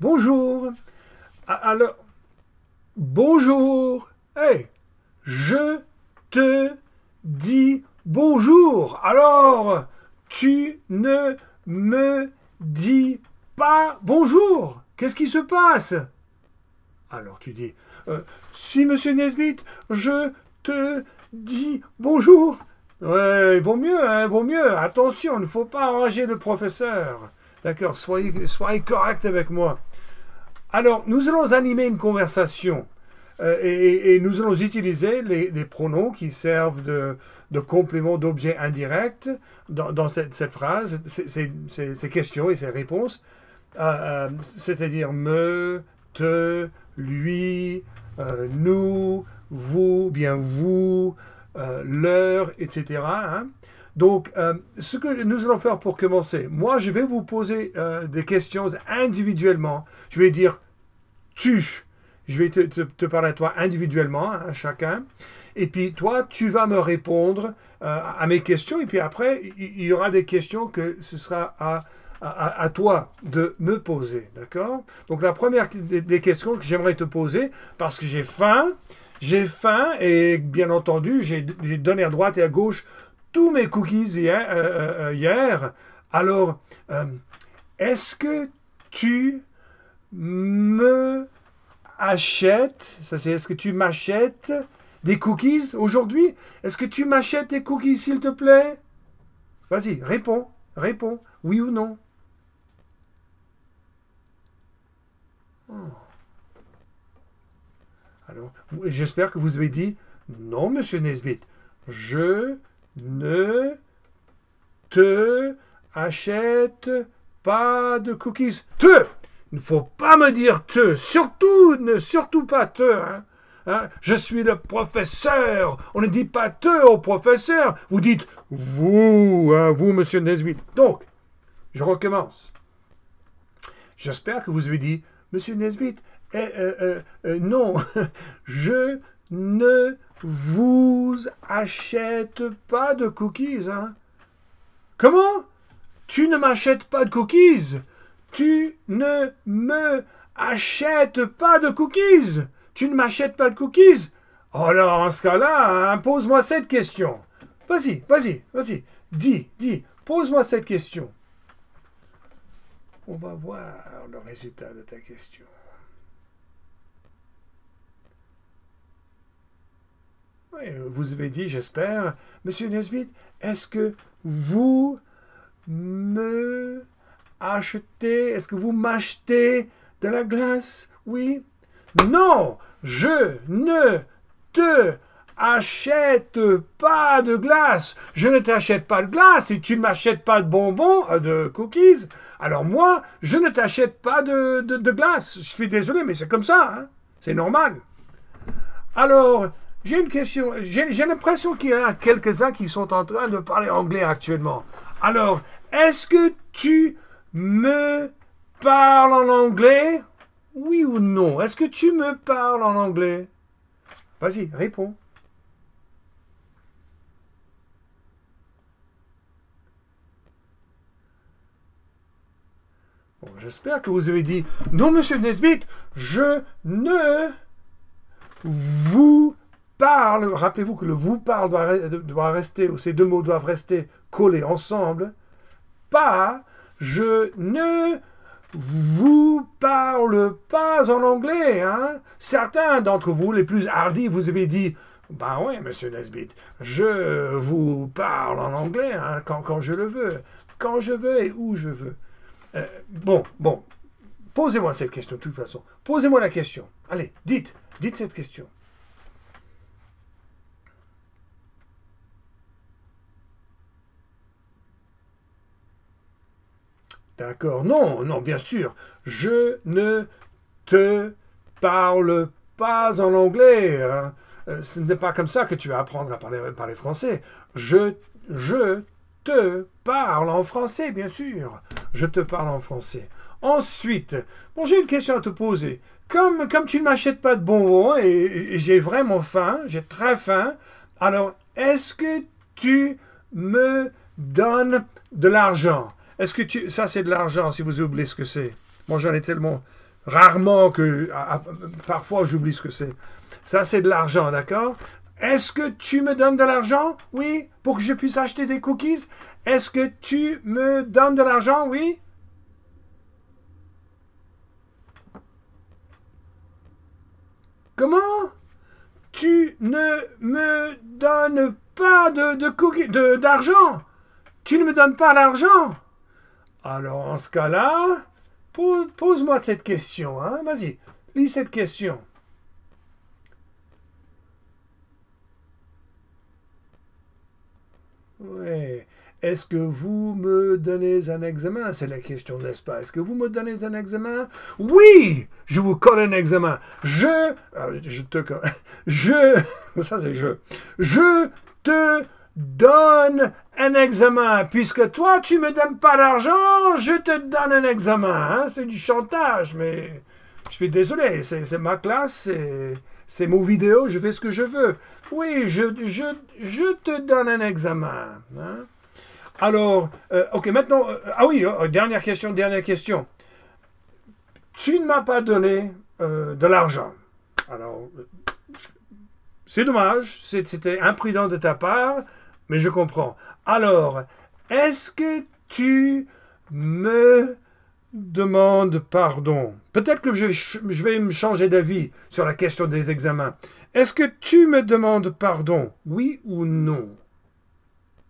Bonjour. Alors, bonjour. Hey, je te dis bonjour. Alors, tu ne me dis pas bonjour. Qu'est-ce qui se passe? Alors tu dis, si monsieur Nesbitt, je te dis bonjour. Ouais, il vaut mieux, hein, vaut mieux. Attention, il ne faut pas enrager le professeur. D'accord, soyez correct avec moi. Alors, nous allons animer une conversation et nous allons utiliser les pronoms qui servent de complément d'objet indirect dans cette phrase, ces questions et ces réponses, c'est-à-dire me, te, lui, nous, vous, bien vous, leur, etc. Hein. Donc, ce que nous allons faire pour commencer, moi, je vais vous poser des questions individuellement. Je vais dire tu. Je vais te parler à toi individuellement, hein, chacun. Et puis, toi, tu vas me répondre à mes questions. Et puis après, il y aura des questions que ce sera à toi de me poser. D'accord? Donc, la première des questions que j'aimerais te poser, parce que j'ai faim et bien entendu, j'ai donné à droite et à gauche tous mes cookies hier. Alors, est-ce que tu me achètes, ça c'est est-ce que tu m'achètes des cookies aujourd'hui? Est-ce que tu m'achètes des cookies s'il te plaît? Vas-y, réponds, oui ou non? Oh. Alors, j'espère que vous avez dit non, monsieur Nesbitt, je ne te achète pas de cookies. Te! Il ne faut pas me dire te. Surtout pas te. Hein. Hein? Je suis le professeur. On ne dit pas te au professeur. Vous dites vous, hein, vous, monsieur Nesbitt. Donc, je recommence. J'espère que vous avez dit, monsieur Nesbitt, non, je ne vous achète pas de cookies. Hein. Comment? Tu ne m'achètes pas de cookies? Tu ne me achètes pas de cookies? Tu ne m'achètes pas de cookies? Oh alors, en ce cas-là, hein, pose-moi cette question. Vas-y. Dis, pose-moi cette question. On va voir le résultat de ta question. Oui, vous avez dit, j'espère, monsieur Nesbitt, est-ce que vous me achetez, est-ce que vous m'achetez de la glace? Oui? Non, je ne te achète pas de glace. Je ne t'achète pas de glace et tu ne m'achètes pas de bonbons, de cookies. Alors moi, je ne t'achète pas de glace. Je suis désolé, mais c'est comme ça. Hein? C'est normal. Alors, j'ai une question. J'ai l'impression qu'il y en a quelques-uns qui sont en train de parler anglais actuellement. Alors, est-ce que tu me parles en anglais? Oui ou non? Est-ce que tu me parles en anglais? Vas-y, réponds. Bon, j'espère que vous avez dit non, monsieur Nesbitt, je ne vous parle. Rappelez-vous que le vous parle doit rester, ou ces deux mots doivent rester collés ensemble. Pas, je ne vous parle pas en anglais. Hein? Certains d'entre vous, les plus hardis, vous avez dit ben oui, monsieur Nesbitt, je vous parle en anglais hein, quand je le veux, quand je veux et où je veux. Bon, posez-moi cette question de toute façon. Posez-moi la question. Allez, dites cette question. D'accord, non, bien sûr. Je ne te parle pas en anglais. Hein. Ce n'est pas comme ça que tu vas apprendre à parler français. Je te parle en français, bien sûr. Je te parle en français. Ensuite, bon, j'ai une question à te poser. Comme tu ne m'achètes pas de bonbons et j'ai vraiment faim, j'ai très faim, alors est-ce que tu me donnes de l'argent? Est-ce que ça c'est de l'argent si vous oubliez ce que c'est? Moi j'en ai tellement rarement parfois j'oublie ce que c'est. Ça, c'est de l'argent, d'accord? Est-ce que tu me donnes de l'argent? Oui. Pour que je puisse acheter des cookies? Est-ce que tu me donnes de l'argent? Oui. Comment? Tu ne me donnes pas d'argent. Tu ne me donnes pas d'argent. Alors, en ce cas-là, pose-moi cette question. Hein? Vas-y, lis cette question. Oui. Est-ce que vous me donnez un examen? C'est la question, n'est-ce pas? Est-ce que vous me donnez un examen? Oui! Je vous colle un examen. Je te donne un examen. Puisque toi, tu me donnes pas d'argent, je te donne un examen. Hein? C'est du chantage, mais je suis désolé. C'est ma classe, c'est mon vidéo, je fais ce que je veux. Oui, je te donne un examen. Hein? Alors, ok, maintenant, dernière question. Tu ne m'as pas donné de l'argent. Alors, c'est dommage, c'était imprudent de ta part, mais je comprends. Alors, est-ce que tu me demandes pardon? Peut-être que je vais me changer d'avis sur la question des examens. Est-ce que tu me demandes pardon? Oui ou non?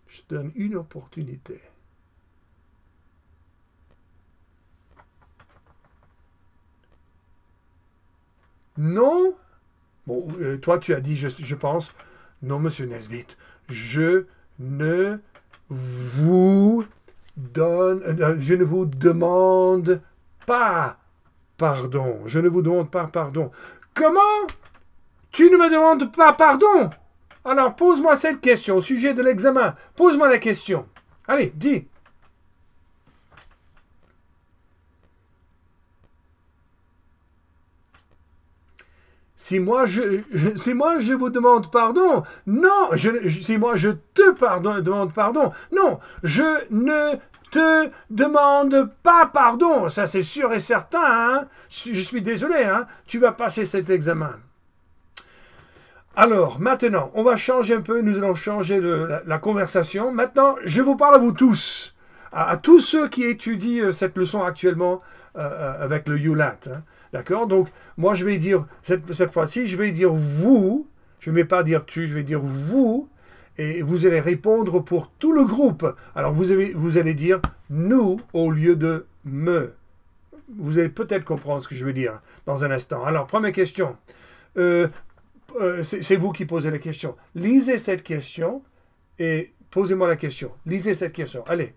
Je te donne une opportunité. Non? Bon, toi, tu as dit, je pense, non, monsieur Nesbitt, je ne vous demande pas pardon. Je ne vous demande pas pardon. Comment? Tu ne me demandes pas pardon? Alors, pose-moi cette question au sujet de l'examen. Pose-moi la question. Allez, dis. Si moi je vous demande pardon, non, si moi je te demande pardon, non, je ne te demande pas pardon, ça c'est sûr et certain, hein? Je suis désolé, hein? Tu vas passer cet examen. Alors, maintenant, on va changer un peu, nous allons changer la conversation. Maintenant, je vous parle à vous tous, à tous ceux qui étudient cette leçon actuellement avec le ULAT, hein? D'accord? Donc, moi, je vais dire, cette fois-ci, je vais dire vous. Je ne vais pas dire tu, je vais dire vous. Et vous allez répondre pour tout le groupe. Alors, vous allez dire nous au lieu de me. Vous allez peut-être comprendre ce que je veux dire dans un instant. Alors, première question. C'est vous qui posez la question. Lisez cette question et posez-moi la question. Lisez cette question. Allez.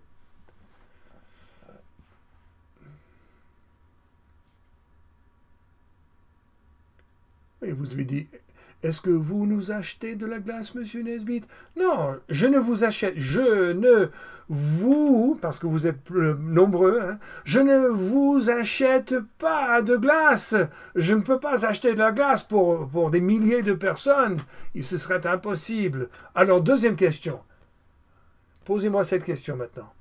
Et vous lui dites, est-ce que vous nous achetez de la glace, monsieur Nesbitt? Non, je ne vous achète, parce que vous êtes nombreux, hein, je ne vous achète pas de glace. Je ne peux pas acheter de la glace pour des milliers de personnes. Ce serait impossible. Alors, deuxième question. Posez-moi cette question maintenant.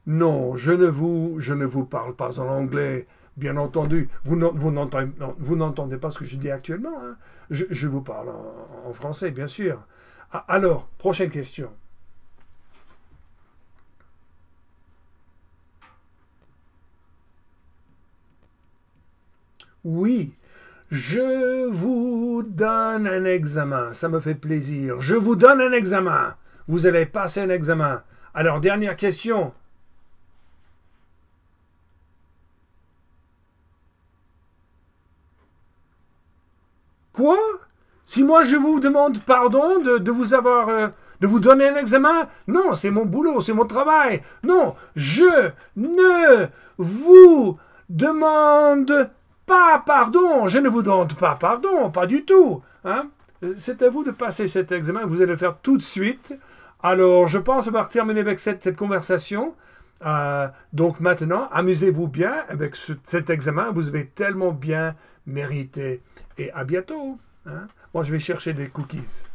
Non, je ne vous parle pas en anglais, bien entendu. Vous n'entendez pas ce que je dis actuellement. Hein? Je vous parle en français, bien sûr. Alors, prochaine question. Oui, je vous donne un examen. Ça me fait plaisir. Je vous donne un examen. Vous allez passer un examen. Alors, dernière question. Quoi? Si moi je vous demande pardon de vous donner un examen? Non, c'est mon boulot, c'est mon travail. Non, je ne vous demande pas pardon. Je ne vous demande pas pardon, pas du tout. Hein? C'est à vous de passer cet examen. Vous allez le faire tout de suite. Alors, je pense avoir terminé avec cette conversation. Donc maintenant, amusez-vous bien avec cet examen. Vous avez tellement bien mérité. Et à bientôt. Hein? Moi, je vais chercher des cookies.